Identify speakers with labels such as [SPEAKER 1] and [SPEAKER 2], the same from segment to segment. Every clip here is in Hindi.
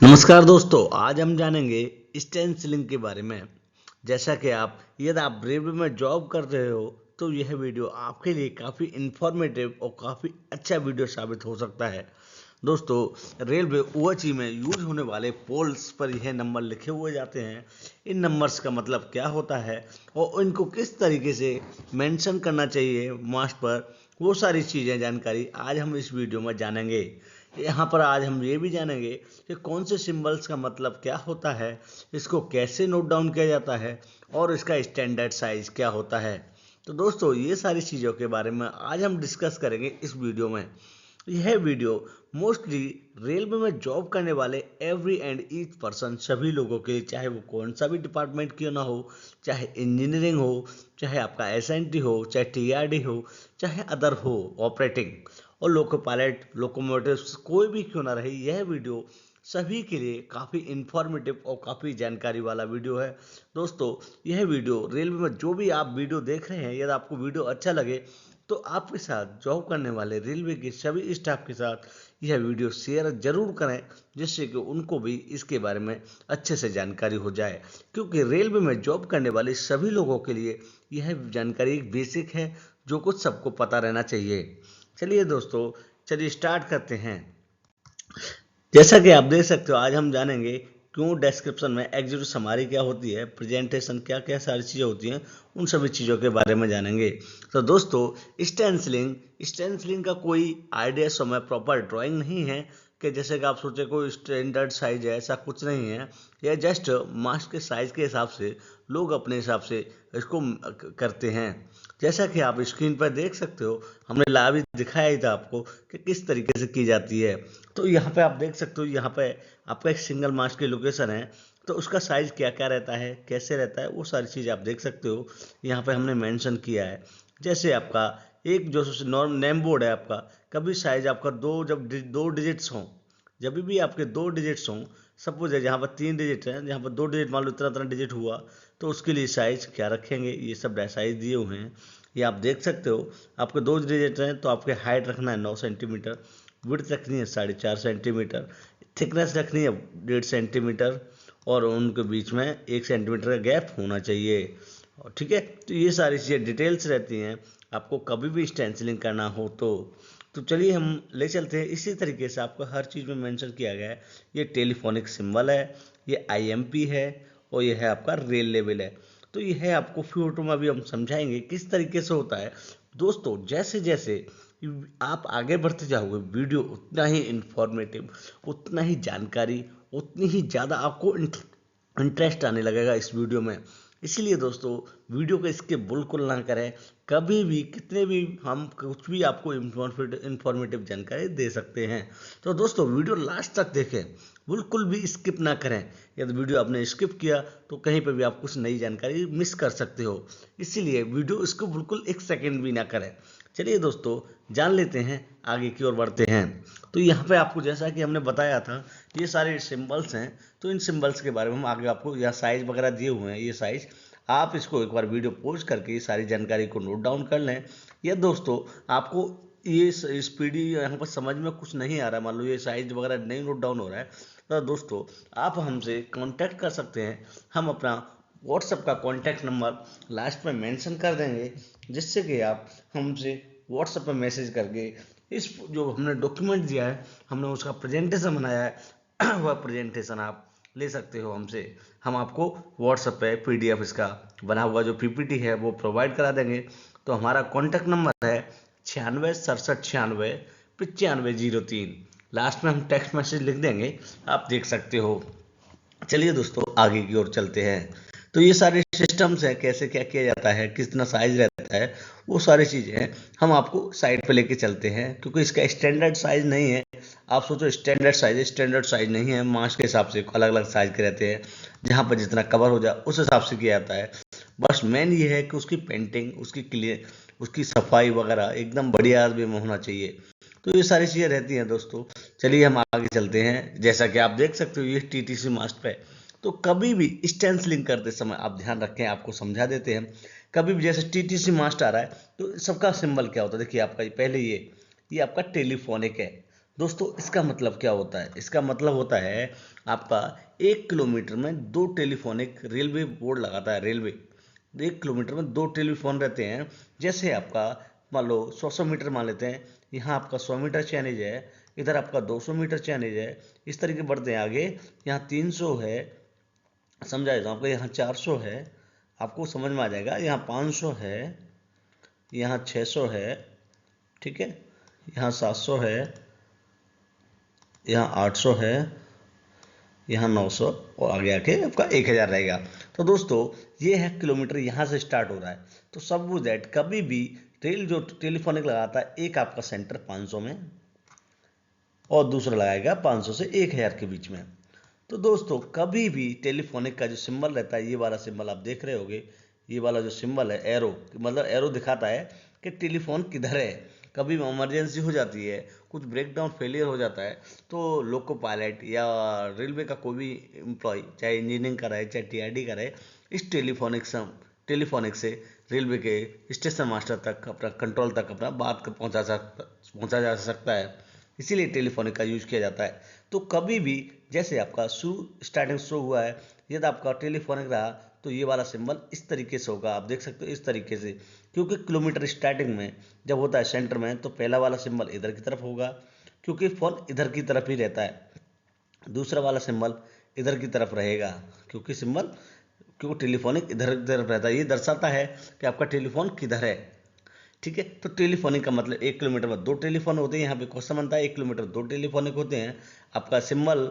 [SPEAKER 1] नमस्कार दोस्तों, आज हम जानेंगे स्टेंसिलिंग के बारे में। जैसा कि यदि आप रेलवे में जॉब कर रहे हो तो यह वीडियो आपके लिए काफ़ी इंफॉर्मेटिव और काफ़ी अच्छा वीडियो साबित हो सकता है। दोस्तों, रेलवे ओएचई में यूज होने वाले पोल्स पर यह नंबर लिखे हुए जाते हैं। इन नंबर्स का मतलब क्या होता है और इनको किस तरीके से मेंशन करना चाहिए मास्ट पर, वो सारी चीज़ें जानकारी आज हम इस वीडियो में जानेंगे। यहाँ पर आज हम ये भी जानेंगे कि कौन से सिंबल्स का मतलब क्या होता है, इसको कैसे नोट डाउन किया जाता है और इसका स्टैंडर्ड साइज क्या होता है। तो दोस्तों, ये सारी चीज़ों के बारे में आज हम डिस्कस करेंगे इस वीडियो में। यह वीडियो मोस्टली रेलवे में जॉब करने वाले एवरी एंड ईच पर्सन, सभी लोगों के लिए, चाहे वो कौन सा भी डिपार्टमेंट क्यों ना हो, चाहे इंजीनियरिंग हो, चाहे आपका एसएनटी हो, चाहे टीआरडी हो, चाहे अदर हो ऑपरेटिंग, और लोको पायलट, लोकोमोटिव्स, कोई भी क्यों ना रहे, यह वीडियो सभी के लिए काफ़ी इंफॉर्मेटिव और काफ़ी जानकारी वाला वीडियो है। दोस्तों, यह वीडियो रेलवे में जो भी आप वीडियो देख रहे हैं, यदि आपको वीडियो अच्छा लगे तो आपके साथ जॉब करने वाले रेलवे के सभी स्टाफ के साथ यह वीडियो शेयर जरूर करें, जिससे कि उनको भी इसके बारे में अच्छे से जानकारी हो जाए, क्योंकि रेलवे में जॉब करने वाले सभी लोगों के लिए यह जानकारी एक बेसिक है जो कुछ सबको पता रहना चाहिए। चलिए दोस्तों, चलिए स्टार्ट करते हैं। जैसा कि आप देख सकते हो, आज हम जानेंगे क्यों डिस्क्रिप्शन में एग्जीक्यूटिव समरी क्या होती है, प्रेजेंटेशन क्या क्या सारी चीज़ें होती हैं, उन सभी चीज़ों के बारे में जानेंगे। तो दोस्तों, स्टेंसिलिंग स्टेंसिलिंग का कोई आइडिया समय प्रॉपर ड्राइंग नहीं है कि जैसे कि आप सोचे कोई स्टैंडर्ड साइज है, ऐसा कुछ नहीं है। यह जस्ट मास्क के साइज के हिसाब से लोग अपने हिसाब से इसको करते हैं। जैसा कि आप स्क्रीन पर देख सकते हो, हमने लाइव ही दिखाया ही था आपको कि किस तरीके से की जाती है। तो यहाँ पे आप देख सकते हो, यहाँ पे आपका एक सिंगल मास्ट की लोकेशन है, तो उसका साइज क्या क्या रहता है, कैसे रहता है, वो सारी चीज़ आप देख सकते हो। यहाँ पे हमने मेंशन किया है। जैसे आपका एक जो नॉर्म नेम बोर्ड है आपका, कभी साइज आपका दो डिजिट्स हों, जब भी आपके दो डिजिट्स हों, सपोज है जहाँ पर 3 डिजिट है, जहाँ पर 2 डिजिट मान लो इतना इतना डिजिट हुआ, तो उसके लिए साइज क्या रखेंगे, ये सब साइज दिए हुए हैं। ये आप देख सकते हो। आपके 2 डिजिट हैं तो आपके हाइट रखना है 9 सेंटीमीटर, विड्थ रखनी है 4.5 सेंटीमीटर, थिकनेस रखनी है 1.5 सेंटीमीटर, और उनके बीच में 1 सेंटीमीटर का गैप होना चाहिए। और ठीक है, तो ये सारी चीज़ें डिटेल्स रहती हैं आपको कभी भी स्टेंसिलिंग करना हो तो चलिए हम ले चलते हैं। इसी तरीके से आपको हर चीज़ में मेंशन किया गया है। ये टेलीफोनिक सिंबल है, ये आईएमपी है, और ये है आपका रेल लेवल है। तो ये है आपको फ्यूचर में भी हम समझाएंगे किस तरीके से होता है। दोस्तों, जैसे जैसे आप आगे बढ़ते जाओगे, वीडियो उतना ही इंफॉर्मेटिव, उतना ही जानकारी, उतनी ही ज़्यादा आपको इंटरेस्ट आने लगेगा इस वीडियो में। इसीलिए दोस्तों, वीडियो को इसके बिल्कुल ना करें। कभी भी कितने भी हम कुछ भी आपको इंफॉर्मेटिव जानकारी दे सकते हैं। तो दोस्तों, वीडियो लास्ट तक देखें, बिल्कुल भी स्किप ना करें। यदि वीडियो आपने स्किप किया तो कहीं पर भी आप कुछ नई जानकारी मिस कर सकते हो। इसीलिए वीडियो इसको बिल्कुल एक सेकंड भी ना करें। चलिए दोस्तों, जान लेते हैं, आगे की ओर बढ़ते हैं। तो यहाँ पे आपको जैसा कि हमने बताया था, ये सारे सिंबल्स हैं। तो इन सिंबल्स के बारे में हम आगे आपको, यहाँ साइज वगैरह दिए हुए हैं, ये साइज आप इसको एक बार वीडियो पॉज करके ये सारी जानकारी को नोट डाउन कर लें। या दोस्तों, आपको ये स्पीडी यहाँ पर समझ में कुछ नहीं आ रहा है, मान लो ये साइज वगैरह नहीं नोट डाउन हो रहा है, तो दोस्तों आप हमसे कांटेक्ट कर सकते हैं। हम अपना व्हाट्सएप का कॉन्टैक्ट नंबर लास्ट में मेंशन कर देंगे, जिससे कि आप हमसे व्हाट्सएप पर मैसेज करके इस जो हमने डॉक्यूमेंट दिया है, हमने उसका प्रेजेंटेशन बनाया है वह प्रेजेंटेशन आप ले सकते हो हमसे। हम आपको व्हाट्सएप पे पीडीएफ इसका बना हुआ जो पीपीटी है वो प्रोवाइड करा देंगे। तो हमारा कॉन्टैक्ट नंबर है 9667969503। लास्ट में हम टेक्स्ट मैसेज लिख देंगे, आप देख सकते हो। चलिए दोस्तों, आगे की ओर चलते हैं। तो ये सारे सिस्टम्स हैं, कैसे क्या किया जाता है, कितना साइज रहता है, वो सारी चीज़ें हैं, हम आपको साइड पे लेके चलते हैं, क्योंकि इसका स्टैंडर्ड साइज नहीं है। आप सोचो स्टैंडर्ड साइज नहीं है, मास के हिसाब से अलग अलग साइज के रहते हैं, जहाँ पर जितना कवर हो जाए उस हिसाब से किया जाता है। बस मेन ये है कि उसकी पेंटिंग, उसकी क्लियर, उसकी सफाई वगैरह एकदम बढ़िया वे में होना चाहिए। तो ये सारी चीज़ें रहती हैं दोस्तों। चलिए हम आगे चलते हैं। जैसा कि आप देख सकते हो, ये टीटीसी मास्ट पे। तो कभी भी स्टेंसिलिंग करते समय आप ध्यान रखें, आपको समझा देते हैं। कभी भी जैसे टीटीसी मास्ट आ रहा है तो सबका सिंबल क्या होता है, देखिए आपका पहले ये आपका टेलीफोनिक है। दोस्तों इसका मतलब क्या होता है? इसका मतलब होता है आपका 1 किलोमीटर में 2 टेलीफोनिक रेलवे बोर्ड लगाता है रेलवे। 1 किलोमीटर में 2 टेलीफोन रहते हैं। जैसे आपका मान लो 100 मीटर मान लेते हैं, यहाँ आपका 100 मीटर चैनेज है, इधर आपका 200 मीटर चैनेज है, इस तरीके बढ़ते हैं आगे। यहाँ 300 है, समझाए तो आपको, यहाँ 400 है, आपको समझ में आ जाएगा। यहाँ 500 है, यहाँ 600 है, ठीक है, यहाँ 700 है, यहाँ 800 है, यहाँ 900, और आगे आके आपका 1000 रहेगा। तो दोस्तों ये है किलोमीटर, यहाँ से स्टार्ट हो रहा है। तो सब वो दैट कभी भी रेल जो टेलीफोनिक लगाता है, एक आपका सेंटर 500 में और दूसरा लगाएगा 500 से 1000 के बीच में। तो दोस्तों कभी भी टेलीफोनिक का जो सिंबल रहता है, ये वाला सिंबल आप देख रहे होगे, ये वाला जो सिंबल है एरो, मतलब एरो दिखाता है कि टेलीफोन किधर है। कभी इमरजेंसी हो जाती है, कुछ ब्रेकडाउन फेलियर हो जाता है, तो लोको पायलट या रेलवे का कोई भी एम्प्लॉय, चाहे इंजीनियरिंग का रहे चाहे टीआरडी का रहे, इस टेलीफोनिक से रेलवे के स्टेशन मास्टर तक, अपना कंट्रोल तक अपना बात पहुंचा जा सकता है। इसीलिए टेलीफोनिक का यूज किया जाता है। तो कभी भी जैसे आपका स्टार्टिंग शो हुआ है, यदि आपका टेलीफोनिक रहा तो ये वाला सिंबल इस तरीके से होगा, आप देख सकते हो इस तरीके से। क्योंकि किलोमीटर स्टार्टिंग में जब होता है सेंटर में, तो पहला वाला सिंबल इधर की तरफ होगा, क्योंकि फोन इधर की तरफ ही रहता है। दूसरा वाला सिंबल इधर की तरफ रहेगा, क्योंकि टेलीफोनिक इधर की तरफ रहता है। ये दर्शाता है कि आपका टेलीफोन किधर है, ठीक है। तो टेलीफोनिक का मतलब 1 किलोमीटर में 2 टेलीफोन होते हैं। यहाँ पे क्वेश्चन बनता है 1 किलोमीटर 2 टेलीफोनिक होते हैं। आपका सिंबल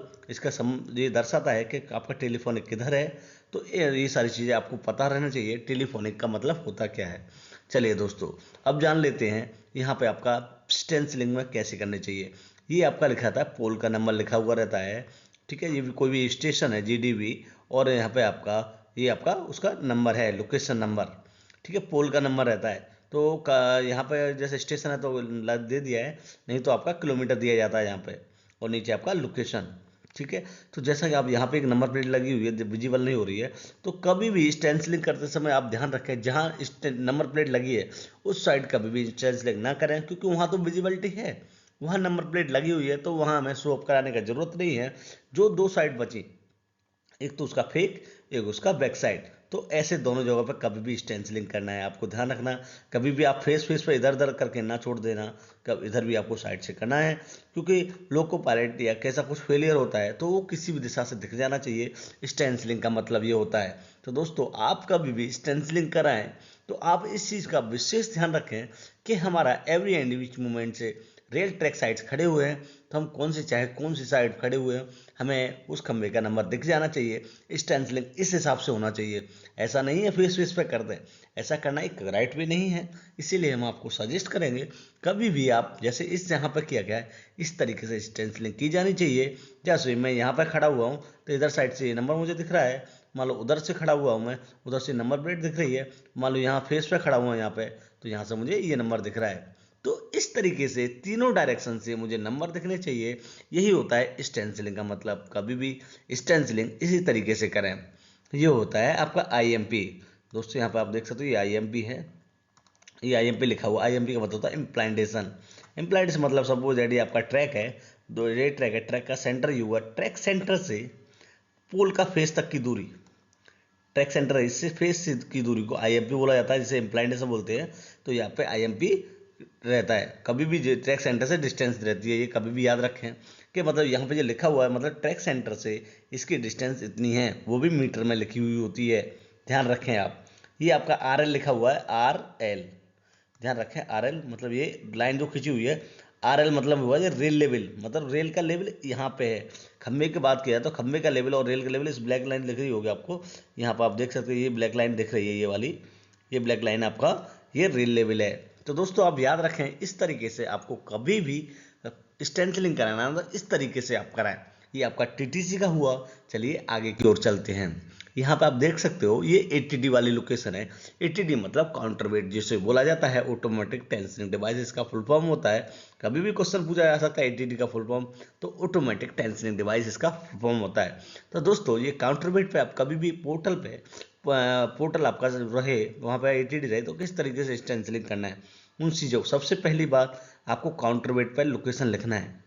[SPEAKER 1] ये दर्शाता है कि आपका टेलीफोनिक किधर है। तो ये सारी चीज़ें आपको पता रहना चाहिए, टेलीफोनिक का मतलब होता क्या है। चलिए दोस्तों अब जान लेते हैं यहाँ पे आपका स्टेंसिलिंग में कैसे करने चाहिए। ये आपका लिखा रहता है, पोल का नंबर लिखा हुआ रहता है, ठीक है। ये भी कोई भी स्टेशन है जीडीबी, और यहाँ पे आपका ये आपका उसका नंबर है, लोकेशन नंबर, ठीक है, पोल का नंबर रहता है। तो यहाँ पे जैसे स्टेशन है तो दे दिया है, नहीं तो आपका किलोमीटर दिया जाता है यहाँ पे, और नीचे आपका लोकेशन, ठीक है। तो जैसा कि आप यहाँ पे एक नंबर प्लेट लगी हुई है, विजिबल नहीं हो रही है, तो कभी भी स्टेंसिलिंग करते समय आप ध्यान रखें, जहाँ नंबर प्लेट लगी है उस साइड कभी भी स्टेंसिलिंग ना करें, क्योंकि वहाँ तो विजिबिलिटी है, वहाँ नंबर प्लेट लगी हुई है, तो वहाँ हमें शो ऑफ कराने का जरूरत नहीं है। जो दो साइड बची, एक तो उसका फेक, एक उसका बैक साइड, तो ऐसे दोनों जगहों पर कभी भी स्टेंसिलिंग करना है, आपको ध्यान रखना। कभी भी आप फेस पे इधर उधर करके ना छोड़ देना, कब इधर भी आपको साइड से करना है, क्योंकि लोको पायलट या कैसा कुछ फेलियर होता है तो वो किसी भी दिशा से दिख जाना चाहिए। स्टेंसिलिंग का मतलब ये होता है। तो दोस्तों आप कभी भी स्टेंसिलिंग कराएं तो आप इस चीज़ का विशेष ध्यान रखें कि हमारा एवरी एंड विच मूवमेंट से रेल ट्रैक साइड्स खड़े हुए हैं, तो हम चाहे कौन सी साइड खड़े हुए हैं, हमें उस खंबे का नंबर दिख जाना चाहिए। स्टेंसिलिंग इस हिसाब से होना चाहिए। ऐसा नहीं है फेस पे कर दें, ऐसा करना एक राइट भी नहीं है। इसीलिए हम आपको सजेस्ट करेंगे कभी भी आप जैसे इस यहाँ पर किया गया है, इस तरीके से स्टेंसिलिंग की जानी चाहिए। जैसे मैं यहाँ पर खड़ा हुआ हूँ तो इधर साइड से ये नंबर मुझे दिख रहा है, मान लो उधर से खड़ा हुआ हूँ मैं, उधर से नंबर प्लेट दिख रही है, मान लो यहाँ फेस पे खड़ा हुआ हूँ यहाँ पे, तो यहाँ से मुझे ये नंबर दिख रहा है। तो इस तरीके से तीनों डायरेक्शन से मुझे नंबर दिखने चाहिए। यही होता है स्टेंसिलिंग का मतलब। कभी भी स्टेंसिलिंग इसी तरीके से करें। ये होता है आपका आईएमपी। दोस्तों यहाँ पे आप देख सकते हो ये आईएमपी है, ये आईएमपी लिखा हुआ। आईएमपी का मतलब होता है इम्प्लांटेशन। इम्प्लांटेशन मतलब सपोज दैट ये आपका ट्रैक है, दो ये ट्रैक है, ट्रैक का सेंटर यू हुआ, ट्रैक सेंटर से पोल का फेस तक की दूरी, ट्रैक सेंटर है इससे फेस की दूरी को आईएमपी बोला जाता है, जिसे इम्प्लांटेशन बोलते हैं। तो यहाँ पे आईएमपी रहता है। कभी भी ट्रैक सेंटर से डिस्टेंस रहती है, ये कभी भी याद रखें कि मतलब यहाँ पे जो लिखा हुआ है, मतलब ट्रैक सेंटर से इसकी डिस्टेंस इतनी है, वो भी मीटर में लिखी हुई होती है, ध्यान रखें आप। ये आपका आर एल लिखा हुआ है, आर एल, ध्यान रखें। आर एल मतलब ये लाइन जो खींची हुई है, आर एल मतलब हुआ ये रेल लेवल, मतलब रेल का लेवल यहाँ पे है। खंबे की बात किया है तो खंबे का लेवल और रेल का लेवल, इस ब्लैक लाइन दिख रही होगी आपको, यहाँ पर आप देख सकते हो ये ब्लैक लाइन दिख रही है, ये वाली, ये ब्लैक लाइन आपका ये रेल लेवल है। तो दोस्तों आप याद रखें, इस तरीके से आपको कभी भी स्टेंसिलिंग कराना है तो इस तरीके से आप कराएं। ये आपका टीटीसी का हुआ। चलिए आगे की ओर चलते हैं। यहाँ पे आप देख सकते हो ये एटीडी वाली लोकेशन है। एटीडी मतलब काउंटर वेट जिसे बोला जाता है, ऑटोमेटिक टेंसिंग डिवाइस इसका फुल फॉर्म होता है। कभी भी क्वेश्चन पूछा जा सकता है एटीडी का फुल फॉर्म, तो ऑटोमेटिक टेंसिंग डिवाइस इसका फुल फॉर्म होता है। तो दोस्तों ये काउंटर वेट पे आप कभी भी पोर्टल आपका रहे, वहाँ पे एटीडी रहे, तो किस तरीके से स्टेंसिलिंग करना है उन चीज़ों। सबसे पहली बात, आपको काउंटर वेट पर लोकेशन लिखना है,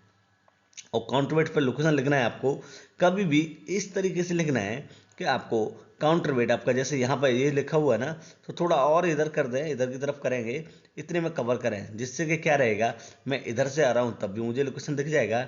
[SPEAKER 1] और काउंटर वेट पर लोकेशन लिखना है आपको कभी भी इस तरीके से लिखना है कि आपको काउंटर वेट आपका जैसे यहाँ पर ये लिखा हुआ है ना, तो थोड़ा और इधर कर दें, इधर की तरफ करेंगे, इतने में कवर करें, जिससे कि क्या रहेगा, मैं इधर से आ रहा हूँ तब भी मुझे लोकेशन दिख जाएगा,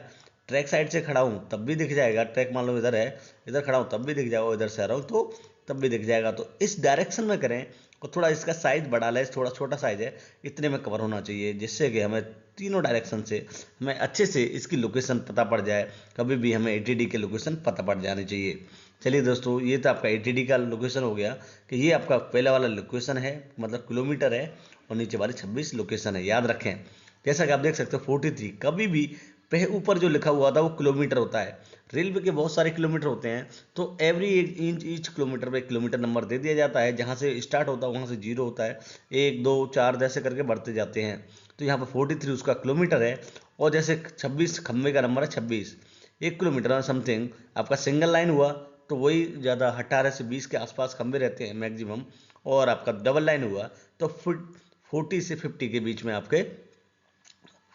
[SPEAKER 1] ट्रैक साइड से खड़ा हूँ तब भी दिख जाएगा, ट्रैक मान लो इधर है, इधर खड़ा हूँ तब भी दिख जाएगा, इधर से आ रहा हूँ तो तब भी दिख जाएगा। तो इस डायरेक्शन में करें और थोड़ा इसका साइज बढ़ा लें, थोड़ा छोटा साइज है, इतने में कवर होना चाहिए, जिससे कि हमें तीनों डायरेक्शन से हमें अच्छे से इसकी लोकेशन पता पड़ जाए, कभी भी हमें एटीडी की लोकेशन पता पड़ जानी चाहिए। चलिए दोस्तों, ये तो आपका एटीडी का लोकेशन हो गया कि ये आपका पहला वाला लोकेशन है, मतलब किलोमीटर है, और नीचे वाली 26 लोकेशन है। याद रखें, जैसा कि आप देख सकते हो 43 कभी भी ऊपर जो लिखा हुआ था वो किलोमीटर होता है। रेलवे के बहुत सारे किलोमीटर होते हैं, तो एवरी इंच ईच किलोमीटर पे किलोमीटर नंबर दे दिया जाता है, जहाँ से स्टार्ट होता है वहाँ से 0 होता है, 1 2 4 जैसे करके बढ़ते जाते हैं। तो यहाँ पर 43 उसका किलोमीटर है, और जैसे 26 खंबे का नंबर है 26, 1 किलोमीटर में समथिंग आपका सिंगल लाइन हुआ तो वही ज़्यादा 18 से 20 के आसपास खंबे रहते हैं मैक्सिमम, और आपका डबल लाइन हुआ तो 40 से 50 के बीच में आपके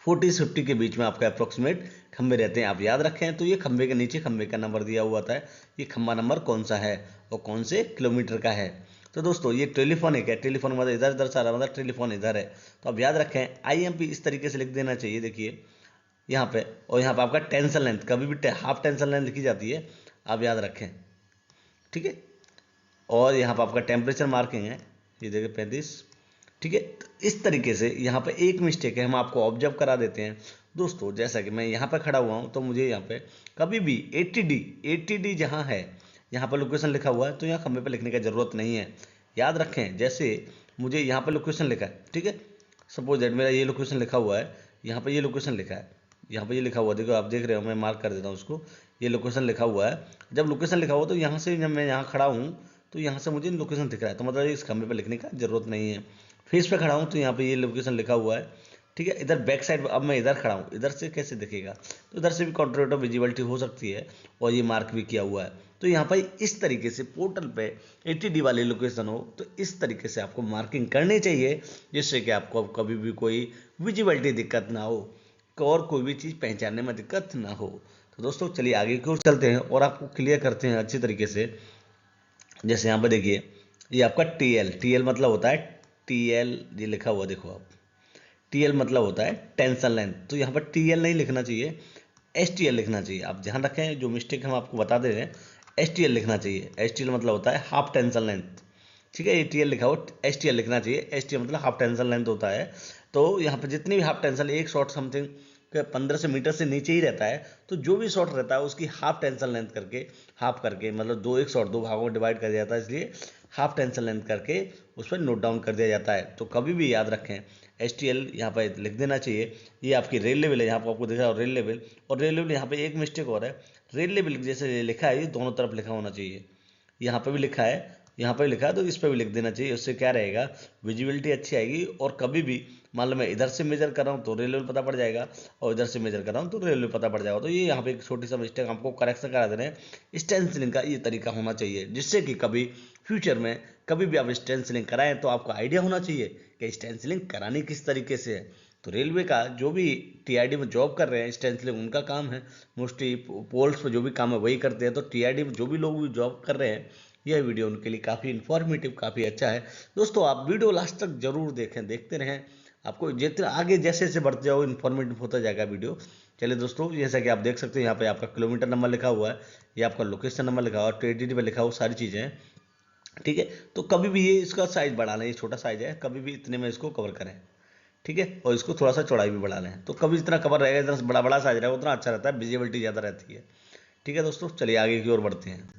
[SPEAKER 1] 40 से 50 के बीच में आपका अप्रोक्सीमेट खंबे रहते हैं। आप याद रखें, तो ये खंबे के नीचे खंबे का नंबर दिया हुआ था, ये खंबा नंबर कौन सा है और कौन से किलोमीटर का है। तो दोस्तों ये टेलीफोनिक है, टेलीफोन मतलब इधर इधर सारा मतलब टेलीफोन इधर है, तो आप याद रखें आईएमपी इस तरीके से लिख देना चाहिए, देखिए यहाँ पे, और यहाँ पे आपका टेंशन लेंथ कभी भी हाफ टेंशन लेंथ लिखी जाती है, आप याद रखें, ठीक है। और यहाँ पर आपका टेम्परेचर मार्किंग है, ये देखिए 35, ठीक है। तो इस तरीके से यहाँ पे एक मिस्टेक है, हम आपको ऑब्जर्व करा देते हैं दोस्तों। जैसा कि मैं यहाँ पे खड़ा हुआ हूँ तो मुझे यहाँ पे कभी भी 80D जहाँ है, यहाँ पर लोकेशन लिखा हुआ है, तो यहाँ खंबे पे लिखने की ज़रूरत नहीं है। याद रखें, जैसे मुझे यहाँ पर लोकेशन लिखा है, ठीक है, सपोज दैट मेरा ये लोकेशन लिखा हुआ है, यहाँ पर ये लोकेशन लिखा है, यहाँ पर ये लिखा हुआ, देखो आप देख रहे हो, मैं मार्क कर देता हूँ उसको, ये लोकेशन लिखा हुआ है। जब लोकेशन लिखा हुआ तो यहाँ से जब मैं यहाँ खड़ा हूँ तो यहाँ से मुझे लोकेशन दिख रहा है, तो मतलब इस खंबे पे लिखने का ज़रूरत नहीं है। फेस पे खड़ा हूँ तो यहाँ पे ये लोकेशन लिखा हुआ है, ठीक है। इधर बैक साइड, अब मैं इधर खड़ा हूँ, इधर से कैसे दिखेगा, तो इधर से भी कंट्रोलेटर विजिबिलिटी हो सकती है, और ये मार्क भी किया हुआ है। तो यहाँ पर इस तरीके से पोर्टल पे 80D वाली लोकेशन हो तो इस तरीके से आपको मार्किंग करनी चाहिए, जिससे कि आपको अब कभी भी कोई विजिबिलिटी दिक्कत ना हो और कोई भी चीज़ पहचानने में दिक्कत ना हो। तो दोस्तों चलिए आगे की ओर चलते हैं और आपको क्लियर करते हैं अच्छी तरीके से। जैसे यहाँ पर देखिए, ये आपका टीएल मतलब होता है, टीएल ये लिखा हुआ देखो आप, टीएल मतलब होता है टेंशन लेंथ, तो यहाँ पर टीएल नहीं लिखना चाहिए, एसटीएल लिखना चाहिए। आप ध्यान रखें, जो मिस्टेक हम आपको बता दे रहे हैं, एसटीएल लिखना चाहिए। एसटीएल मतलब होता है हाफ टेंशन लेंथ, ठीक है। एटीएल लिखा हो, एसटीएल लिखना चाहिए, एसटीएल मतलब हाफ टेंशन लेंथ होता है। तो यहाँ पर जितनी भी हाफ टेंशन, एक शॉट समथिंग 1500 मीटर से नीचे ही रहता है, तो जो भी शॉट रहता है उसकी हाफ टेंशन लेंथ करके, हाफ करके मतलब एक शॉट दो भागों में डिवाइड कर दिया जाता है, इसलिए हाफ टेंशन लेंथ करके उस पर नोट डाउन कर दिया जाता है। तो कभी भी याद रखें, एस टी एल यहाँ पर लिख देना चाहिए। ये आपकी रेल लेवल है, यहाँ पर आपको दिख रहा है रेल लेवल, और रेल लेवल यहाँ पे एक मिस्टेक हो रहा है, रेल लेवल जैसे लिखा है ये दोनों तरफ लिखा होना चाहिए, यहाँ पे भी लिखा है, यहाँ पे लिखा है, तो इस पे भी लिख देना चाहिए। उससे क्या रहेगा, विजिबिलिटी अच्छी आएगी, और कभी भी मान लो मैं इधर से मेजर कर रहा हूँ तो रेल लेवल पता पड़ जाएगा, और इधर से मेजर कर रहा हूँ तो रेल लेवल पता पड़ जाएगा। तो ये यहाँ पे एक छोटी सा मिस्टेक आपको करेक्शन करा देना है। स्टेंसिलिंग का ये तरीका होना चाहिए, जिससे कि कभी फ्यूचर में कभी भी आप स्टेंसिलिंग कराएं तो आपको आइडिया होना चाहिए कि स्टेंसिलिंग करानी किस तरीके से है। तो रेलवे का जो भी टीआईडी में जॉब कर रहे हैं, स्टेंसिलिंग उनका काम है, मोस्टली पोल्स पर जो भी काम है वही करते हैं। तो टीआईडी में जो भी लोग भी जॉब कर रहे हैं, यह वीडियो उनके लिए काफ़ी इन्फॉर्मेटिव, काफ़ी अच्छा है। दोस्तों आप वीडियो लास्ट तक जरूर देखें, देखते रहें, आपको जितना आगे जैसे जैसे बढ़ते जाओ इन्फॉर्मेटिव होता जाएगा वीडियो। चलिए दोस्तों, जैसा कि आप देख सकते हैं यहाँ पे आपका किलोमीटर नंबर लिखा हुआ है, ये आपका लोकेशन नंबर लिखा हुआ है, टीटीडी पे लिखा हुआ, सारी चीज़ें हैं, ठीक है। तो कभी भी ये इसका साइज बढ़ा लें, ये छोटा साइज है, कभी भी इतने में इसको कवर करें, ठीक है। और इसको थोड़ा सा चौड़ाई भी बढ़ा लें, तो कभी जितना कवर रहेगा, इतना बड़ा बड़ा साइज रहेगा उतना अच्छा रहता है, विजिबिलिटी ज़्यादा रहती है, ठीक है। दोस्तों चलिए आगे की ओर बढ़ते हैं।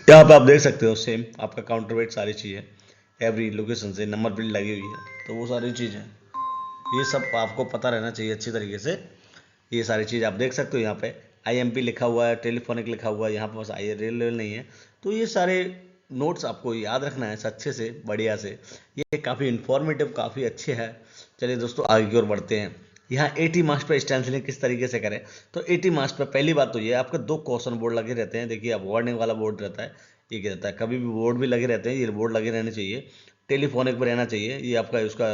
[SPEAKER 1] यहाँ पे आप देख सकते हो सेम आपका काउंटर वेट, सारी चीज़ें एवरी लोकेशन से नंबर प्लेट लगी हुई है, तो वो सारी चीज़ें, ये सब आपको पता रहना चाहिए अच्छी तरीके से। ये सारी चीज़ आप देख सकते हो, यहाँ पे आईएमपी लिखा हुआ है, टेलीफोनिक लिखा हुआ है, यहाँ पे बस आई रेल लेवल नहीं है। तो ये सारे नोट्स आपको याद रखना है अच्छे से, बढ़िया से। ये काफ़ी इन्फॉर्मेटिव, काफ़ी अच्छे है। चलिए दोस्तों आगे की ओर बढ़ते हैं। यहाँ 80 मार्क्स पर स्टेंसिलिंग किस तरीके से करें, तो 80 मार्क्स पर पहली बात तो ये आपके 2 क्वेश्चन बोर्ड लगे रहते हैं। देखिए, अब वार्निंग वाला बोर्ड रहता है, ये क्या रहता है, कभी भी बोर्ड भी लगे रहते हैं, ये बोर्ड लगे रहने चाहिए, टेलीफोनिक पर रहना चाहिए। ये आपका उसका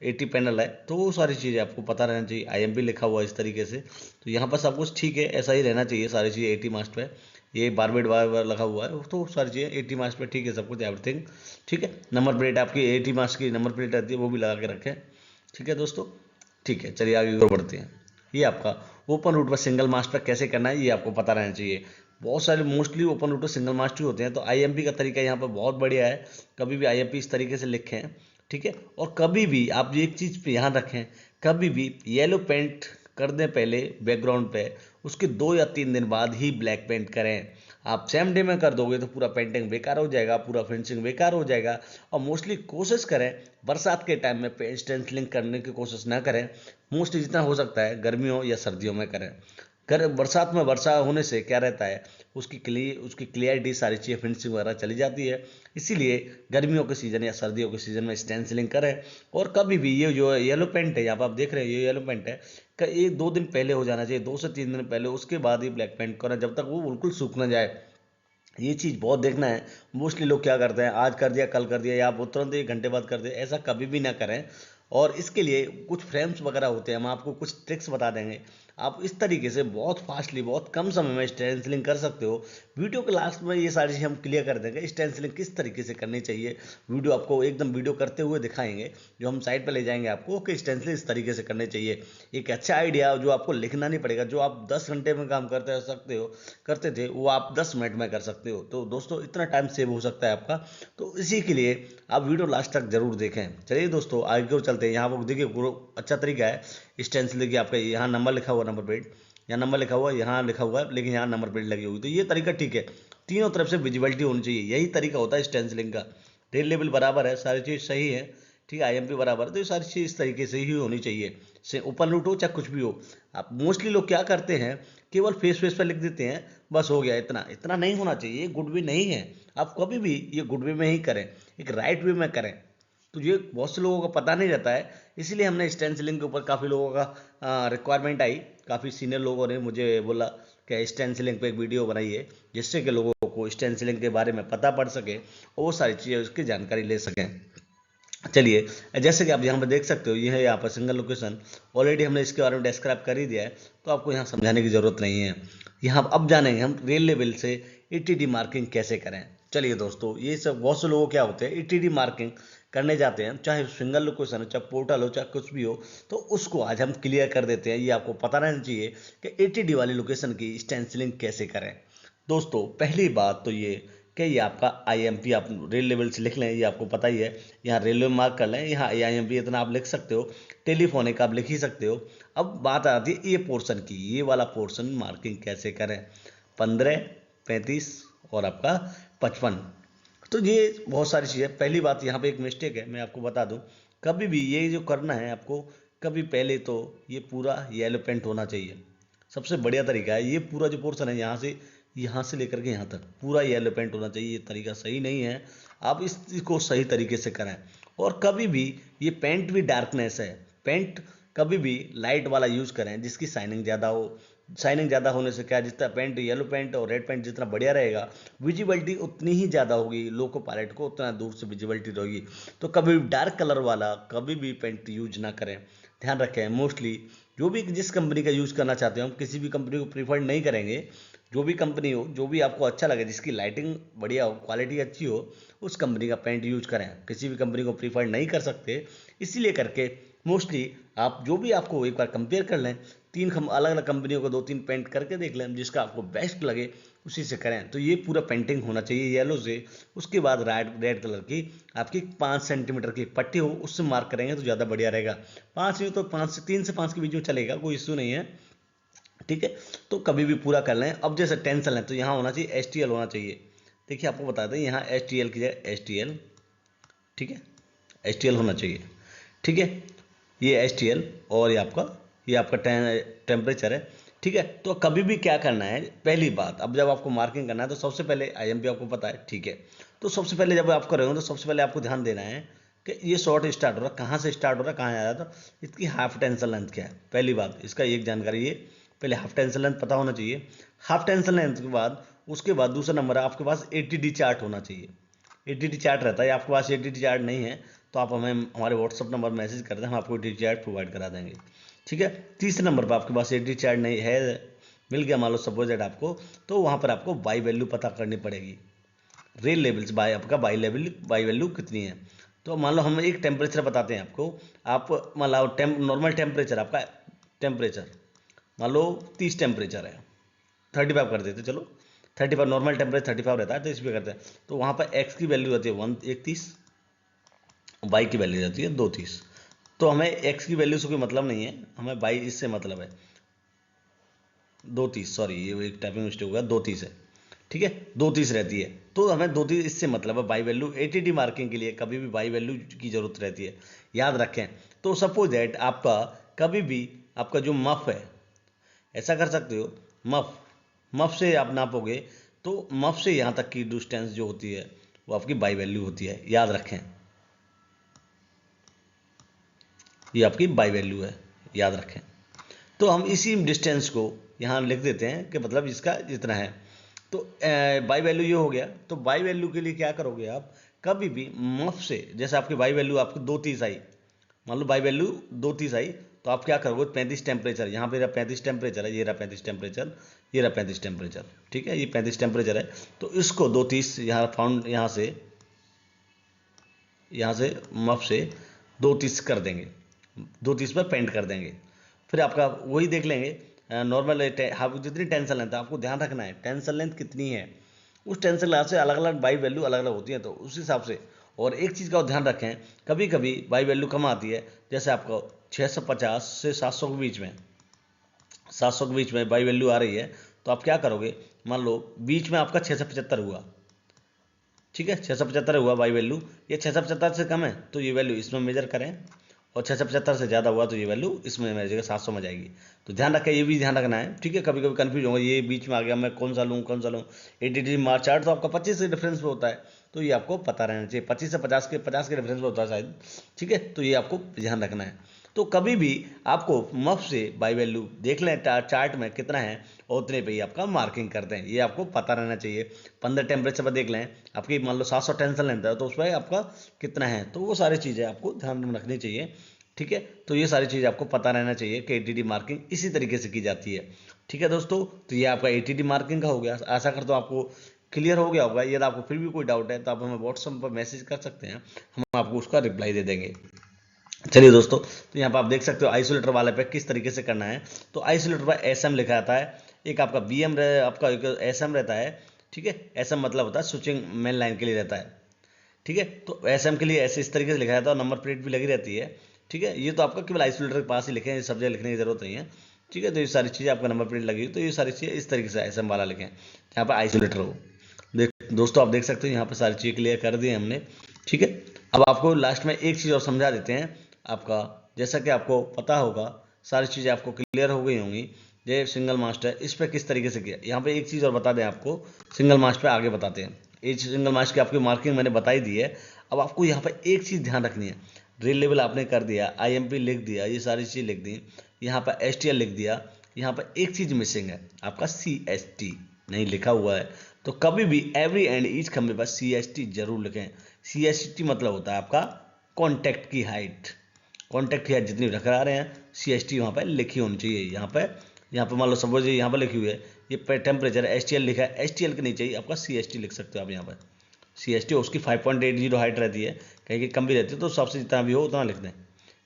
[SPEAKER 1] 80 पैनल है, तो वो सारी चीज़ें आपको पता रहना चाहिए। IMP लिखा हुआ है इस तरीके से, तो यहाँ पर सब कुछ ठीक है, ऐसा ही रहना चाहिए सारी चीज़ें 80 मास्ट पे। ये बारबेट बार लगा हुआ है, तो सारी चीज़ें 80 मास्ट पे ठीक है, सब कुछ एवरीथिंग ठीक है। नंबर प्लेट आपकी 80 मास्ट की नंबर प्लेट रहती है, वो भी लगा के रखें, ठीक है दोस्तों। ठीक है, चलिए आगे और बढ़ते हैं। ये आपका ओपन रूट पर सिंगल मास्ट पर कैसे करना है ये आपको पता रहना चाहिए। बहुत सारे मोस्टली ओपन रूट पर सिंगल मास्ट ही होते हैं, तो IMP का तरीका यहाँ पर बहुत बढ़िया है। कभी भी IMP इस तरीके से लिखें, ठीक है। और कभी भी आप एक चीज़ पे ध्यान रखें, कभी भी येलो पेंट कर दें पहले बैकग्राउंड पे, उसके 2 या 3 दिन बाद ही ब्लैक पेंट करें। आप सेम डे में कर दोगे तो पूरा पेंटिंग बेकार हो जाएगा, पूरा फिनिशिंग बेकार हो जाएगा। और मोस्टली कोशिश करें बरसात के टाइम में पेंट स्टेंसिलिंग करने की कोशिश ना करें। मोस्टली जितना हो सकता है गर्मियों या सर्दियों में करें। बरसात में वर्षा होने से क्या रहता है, उसकी क्लियरिटी सारी चीज़ें फिनिशिंग वगैरह चली जाती है। इसीलिए गर्मियों के सीज़न या सर्दियों के सीज़न में स्टेंसिलिंग करें। और कभी भी ये जो येलो पेंट है, यहाँ पर आप देख रहे हैं ये येलो पेंट है, का ये 2 दिन पहले हो जाना चाहिए, 2 से 3 दिन पहले, उसके बाद ही ब्लैक पेंट करें, जब तक वो बिल्कुल सूख ना जाए। ये चीज़ बहुत देखना है। मोस्टली लोग क्या करते हैं, आज कर दिया कल कर दिया, या आप तुरंत 1 घंटे बाद कर दिया, ऐसा कभी भी ना करें। और इसके लिए कुछ फ्रेम्स वगैरह होते हैं, हम आपको कुछ ट्रिक्स बता देंगे। आप इस तरीके से बहुत फास्टली बहुत कम समय में स्टेंसिलिंग कर सकते हो। वीडियो के लास्ट में ये सारी चीज़ हम क्लियर कर देंगे, स्टेंसिलिंग किस तरीके से करनी चाहिए। वीडियो आपको एकदम वीडियो करते हुए दिखाएंगे, जो हम साइड पर ले जाएंगे आपको कि स्टेंसिलिंग इस तरीके से करनी चाहिए। एक अच्छा आइडिया जो आपको लिखना नहीं पड़ेगा, जो आप 10 घंटे में काम करते थे, वो आप 10 मिनट में कर सकते हो। तो दोस्तों इतना टाइम सेव हो सकता है आपका, तो इसी के लिए आप वीडियो लास्ट तक जरूर देखें। चलिए दोस्तों आगे की ओर चलते हैं। यहाँ पर देखिए अच्छा तरीका है स्टेंसिल, देखिए आपका यहाँ नंबर लिखा हुआ, नंबर प्लेट यहाँ नंबर लिखा हुआ है, यहाँ लिखा हुआ है, लेकिन यहाँ नंबर प्लेट लगी हुई, तो ये तरीका ठीक है। तीनों तरफ से विजिबिलिटी होनी चाहिए, यही तरीका होता है स्टेंसिलिंग का। रेल लेवल बराबर है, सारी चीज़ सही है, ठीक है। IMP बराबर है, तो ये सारी चीज़ इस तरीके से ही होनी चाहिए, से ओपन रूट हो चाहे कुछ भी हो। आप मोस्टली लोग क्या करते हैं, केवल फेस पर लिख देते हैं, बस हो गया, इतना इतना नहीं होना चाहिए, ये गुड वे नहीं है। आप कभी भी ये गुड वे में ही करें, एक राइट वे में करें। तो ये बहुत से लोगों को पता नहीं रहता है, इसलिए हमने स्टेंसिलिंग के ऊपर काफ़ी लोगों का रिक्वायरमेंट आई। काफ़ी सीनियर लोगों ने मुझे बोला कि स्टेंसिलिंग पे एक वीडियो बनाइए, जिससे कि लोगों को स्टेंसिलिंग के बारे में पता पड़ सके और वो सारी चीज़ें उसकी जानकारी ले सकें। चलिए, जैसे कि आप यहाँ पर देख सकते हो, ये है यहाँ पर सिंगल लोकेशन। ऑलरेडी हमने इसके बारे में डिस्क्राइब कर ही दिया है, तो आपको यहाँ समझाने की ज़रूरत नहीं है। यहाँ अब जानेंगे हम रेल लेवल से ETD मार्किंग कैसे करें। चलिए दोस्तों, ये सब बहुत से लोगों क्या होते हैं, ETD मार्किंग करने जाते हैं, चाहे सिंगल लोकेशन हो, चाहे पोर्टल हो, चाहे कुछ भी हो, तो उसको आज हम क्लियर कर देते हैं। ये आपको पता रहना चाहिए कि ETD वाली लोकेशन की स्टेंसिलिंग कैसे करें। दोस्तों पहली बात तो ये कि ये आपका IMP आप रेल लेवल से लिख लें, ये आपको पता ही है। यहाँ रेलवे मार्क कर लें, यहाँ IMP इतना आप लिख सकते हो, टेलीफोनिक आप लिख ही सकते हो। अब बात आती है ये पोर्शन की, ये वाला पोर्शन मार्किंग कैसे करें। 15, 35 और आपका 55। तो ये बहुत सारी चीज़ें। पहली बात यहाँ पे एक मिस्टेक है, मैं आपको बता दूँ, कभी भी ये जो करना है आपको, कभी पहले तो ये पूरा येलो पेंट होना चाहिए। सबसे बढ़िया तरीका है, ये पूरा जो पोर्शन है यहाँ से लेकर के यहाँ तक पूरा येलो पेंट होना चाहिए। ये तरीका सही नहीं है, आप इसको सही तरीके से करें। और कभी भी ये पेंट भी डार्कनेस है, पेंट कभी भी लाइट वाला यूज़ करें जिसकी शाइनिंग ज़्यादा हो। शाइनिंग ज़्यादा होने से क्या, जितना पेंट येलो पेंट और रेड पेंट जितना बढ़िया रहेगा, विजिबिलिटी उतनी ही ज़्यादा होगी, लोको पायलट को उतना दूर से विजिबिलिटी रहेगी। तो कभी भी डार्क कलर वाला कभी भी पेंट यूज ना करें, ध्यान रखें। मोस्टली जो भी जिस कंपनी का यूज़ करना चाहते हो, हम किसी भी कंपनी को प्रीफर नहीं करेंगे। जो भी कंपनी हो, जो भी आपको अच्छा लगे, जिसकी लाइटिंग बढ़िया हो, क्वालिटी अच्छी हो, उस कंपनी का पेंट यूज करें। किसी भी कंपनी को प्रीफर नहीं कर सकते, इसीलिए करके मोस्टली आप जो भी आपको एक बार कंपेयर कर लें, अलग अलग कंपनियों को 2-3 पेंट करके देख लें, जिसका आपको बेस्ट लगे उसी से करें। तो ये पूरा पेंटिंग होना चाहिए येलो से। उसके बाद रेड कलर की आपकी 5 सेंटीमीटर की पट्टी हो, उससे मार्क करेंगे तो ज़्यादा बढ़िया रहेगा। 5 नहीं तो 3 से 5 के बीच में चलेगा, कोई इश्यू नहीं है, ठीक है। तो कभी भी पूरा कर लें। अब जैसे टेंशन है तो यहाँ होना चाहिए STL होना चाहिए। देखिए आपको बता दें, यहाँ STL की जगह STL, ठीक है, STL होना चाहिए, ठीक है। ये STL और ये आपका टेम्परेचर है, ठीक है। तो कभी भी क्या करना है, पहली बात, अब जब आपको मार्किंग करना है तो सबसे पहले IMP आपको पता है, ठीक है। तो सबसे पहले जब आप कर रहे हो तो सबसे पहले आपको ध्यान देना है कि ये शॉर्ट स्टार्ट हो रहा है, कहाँ से स्टार्ट हो रहा है, कहाँ आ रहा है, तो इसकी हाफ टेंशन लेंथ क्या है। पहली बात इसका एक जानकारी, ये पहले हाफ टेंशन लेंथ पता होना चाहिए। हाफ टेंशन लेंथ के बाद उसके बाद दूसरा नंबर है, आपके पास ATD चार्ट होना चाहिए। ATD चार्ट रहता है, आपके पास ATD चार्ट नहीं है तो आप हमें हमारे व्हाट्सअप नंबर मैसेज कर दें, हम आपको एडी चार्ट प्रोवाइड करा देंगे। ठीक है, तीसरे नंबर पर आपके पास एडी चार्ट नहीं है, मिल गया मान लो सपोज दैट आपको, तो वहाँ पर आपको बाई वैल्यू पता करनी पड़ेगी। रेल लेवल्स बाय आपका बाई वैल्यू कितनी है। तो मान लो हम एक टेम्परेचर बताते हैं आपको, आप मान लो नॉर्मल टेम्परेचर आपका टेम्परेचर मान लो 30 टेम्परेचर है, 35 कर देते चलो, 35 नॉर्मल टेम्परेचर 35 रहता है तो इस पर करते हैं। तो वहाँ पर एक्स की वैल्यू रहती है 130, बाई की वैल्यू रहती है 230। तो हमें एक्स की वैल्यू से कोई मतलब नहीं है, हमें बाई इससे मतलब है 230, सॉरी ये एक टाइपिंग मिस्टेक होगा, 230 है। ठीक है, 230 रहती है, तो हमें 230 इससे मतलब है बाई वैल्यू। एटीडी मार्किंग के लिए कभी भी बाई वैल्यू की जरूरत रहती है, याद रखें। तो सपोज दैट आपका कभी भी आपका जो मफ है, ऐसा कर सकते हो, मफ से आप नापोगे तो मफ से यहाँ तक की डिस्टेंस जो होती है वो आपकी बाई वैल्यू होती है, याद रखें, ये आपकी बाई वैल्यू है, याद रखें। तो हम इसी डिस्टेंस को यहाँ लिख देते हैं कि मतलब इसका जितना है। तो बाई वैल्यू ये हो गया। तो बाई वैल्यू के लिए क्या करोगे आप, कभी भी मफ से, जैसे आपकी बाई वैल्यू आपको 230 आई, मान लो बाई वैल्यू 230 आई, तो आप क्या करोगे, 35 टेम्परेचर, यहाँ पे 35 टेम्परेचर है, ये रहा 35 टेम्परेचर, ये रहा 35 टेम्परेचर, ठीक है, ये 35 टेम्परेचर है। तो इसको 230 यहाँ फाउंड, यहाँ से मफ से 230 कर देंगे, 230 पर पेंट कर देंगे। फिर आपका वही देख लेंगे नॉर्मल आप जितनी टेंशन लेंथ है, आपको ध्यान रखना है टेंशन लेंथ कितनी है, उस टेंशन लेंथ से अलग अलग बाई वैल्यू अलग अलग होती है, तो उस हिसाब से। और एक चीज़ का ध्यान रखें, कभी कभी बाई वैल्यू कम आती है, जैसे आपको 650 से 700 के बीच में, 700 के बीच में बाई वैल्यू आ रही है, तो आप क्या करोगे, मान लो बीच में आपका 675 हुआ, ठीक है, 675 हुआ बाई वैल्यू, ये 675 से कम है तो ये वैल्यू इसमें मेजर करें, और 675 से ज़्यादा हुआ तो ये वैल्यू इसमें मेजर 700 में जाएगी। तो ध्यान रखें, ये भी ध्यान रखना है, ठीक है। कभी कभी कंफ्यूज होगा, ये बीच में आ गया, मैं कौन सा लूँ कौन सा लूँ। एटीडी मार्च चार्ट तो आपका 25 के डिफरेंस पे होता है, तो ये आपको पता रहना चाहिए, 25 से 50 के डिफरेंस पे होता है शायद, ठीक है। तो ये आपको ध्यान रखना है। तो कभी भी आपको मफ से बाई वैल्यू देख लें चार्ट में कितना है, और उतने पे ही आपका मार्किंग करते हैं, ये आपको पता रहना चाहिए। 15 टेम्परेचर पर देख लें, आपकी मान लो 700 टेंशन लेंथ है, तो उसमें आपका कितना है, तो वो सारी चीज़ें आपको ध्यान में रखनी चाहिए, ठीक है। तो ये सारी चीज़ आपको पता रहना चाहिए कि एटीडी मार्किंग इसी तरीके से की जाती है, ठीक है दोस्तों। तो ये आपका एटीडी मार्किंग का हो गया, आशा करता हूँ आपको क्लियर हो गया होगा। यदि आपको फिर भी कोई डाउट है तो आप हमें व्हाट्सएप पर मैसेज कर सकते हैं, हम आपको उसका रिप्लाई दे देंगे। चलिए दोस्तों, तो यहाँ पर आप देख सकते हो आइसोलेटर वाले पे किस तरीके से करना है। तो आइसोलेटर पर एसएम लिखा आता है, एक आपका बीएम आपका एक एसएम रहता है, ठीक है। एसएम मतलब होता है स्विचिंग मेन लाइन के लिए रहता है, ठीक है। तो एसएम के लिए ऐसे इस तरीके से लिखा जाता है, नंबर प्लेट भी लगी रहती है, ठीक है। ये तो आपका केवल आइसोलेटर के पास ही लिखे हैं, सब जगह लिखने की जरूरत नहीं है, ठीक है। तो ये सारी चीज़ें आपका नंबर प्लेट लगी हुई, तो ये सारी चीज़ें इस तरीके से एसएम वाला लिखें जहाँ पर आइसोलेटर हो। दोस्तों आप देख सकते हो यहाँ पर सारी चीज़ें क्लियर कर दी हमने, ठीक है। अब आपको लास्ट में एक चीज़ और समझा देते हैं आपका, जैसा कि आपको पता होगा सारी चीज़ें आपको क्लियर हो गई होंगी। ये सिंगल मास्टर इस पर किस तरीके से किया, यहाँ पे एक चीज़ और बता दें आपको, सिंगल मास्ट पे आगे बताते हैं। ये सिंगल मास्ट की आपकी मार्किंग मैंने बताई दी है। अब आपको यहाँ पे एक चीज़ ध्यान रखनी है, रेल लेवल आपने कर दिया, आईएमपी लिख दिया, ये सारी चीज़ लिख दी, यहाँ पर एसटीएल लिख दिया, यहाँ पर एक चीज़ मिसिंग है, आपका सीएसटी नहीं लिखा हुआ है। तो कभी भी एवरी एंड ईच खंबे पर सीएसटी जरूर लिखें। सीएसटी मतलब होता है आपका कॉन्टैक्ट की हाइट, कॉन्टैक्ट की हाइट जितनी रखा रहे हैं सीएसटी वहाँ पर लिखी होनी चाहिए। यहाँ पे मान लो सपोज यहाँ पर लिखी हुई है, ये टेम्परेचर एसटीएल लिखा है, एसटीएल के नीचे ही आपका सीएसटी लिख सकते हो आप यहाँ पर। सीएसटी उसकी 5.80 हाइट रहती है, कहीं की कम भी रहती है, तो सबसे जितना भी हो उतना लिख दें,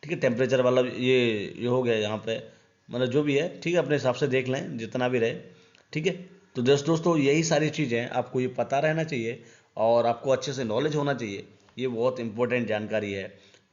[SPEAKER 1] ठीक है। टेम्परेचर वाला ये हो गया यहाँ पे, मतलब जो भी है, ठीक है, अपने हिसाब से देख लें जितना भी रहे, ठीक है। तो दोस्तों यही सारी चीज़ें आपको ये पता रहना चाहिए और आपको अच्छे से नॉलेज होना चाहिए, ये बहुत इंपॉर्टेंट जानकारी है।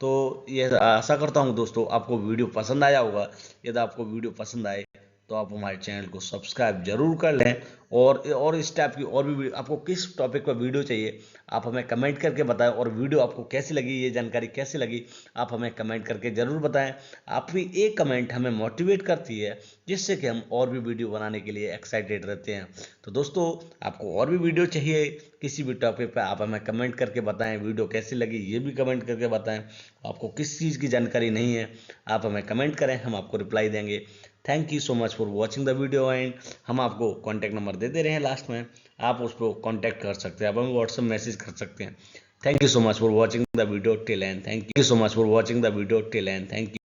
[SPEAKER 1] तो ये आशा करता हूँ दोस्तों आपको वीडियो पसंद आया होगा। यदि आपको वीडियो पसंद आए तो आप हमारे चैनल को सब्सक्राइब जरूर कर लें, और इस टाइप की और भी आपको किस टॉपिक पर वीडियो चाहिए आप हमें कमेंट करके बताएं, और वीडियो आपको कैसी लगी, ये जानकारी कैसी लगी आप हमें कमेंट करके ज़रूर बताएं। आपकी एक कमेंट हमें मोटिवेट करती है, जिससे कि हम और भी वीडियो बनाने के लिए एक्साइटेड रहते हैं। तो दोस्तों आपको और भी वीडियो चाहिए किसी भी टॉपिक पर, आप हमें कमेंट करके बताएं, वीडियो कैसी लगी ये भी कमेंट करके बताएं। आपको किस चीज़ की जानकारी नहीं है आप हमें कमेंट करें, हम आपको रिप्लाई देंगे। Thank you so much for watching the video, and हम आपको कॉन्टैक्ट नंबर दे दे रहे हैं लास्ट में, आप उस पर कॉन्टैक्ट कर सकते हैं, आप हमें व्हाट्सएप मैसेज कर सकते हैं। Thank you so much for watching the video till end. Thank you so much for watching the video till end. Thank you.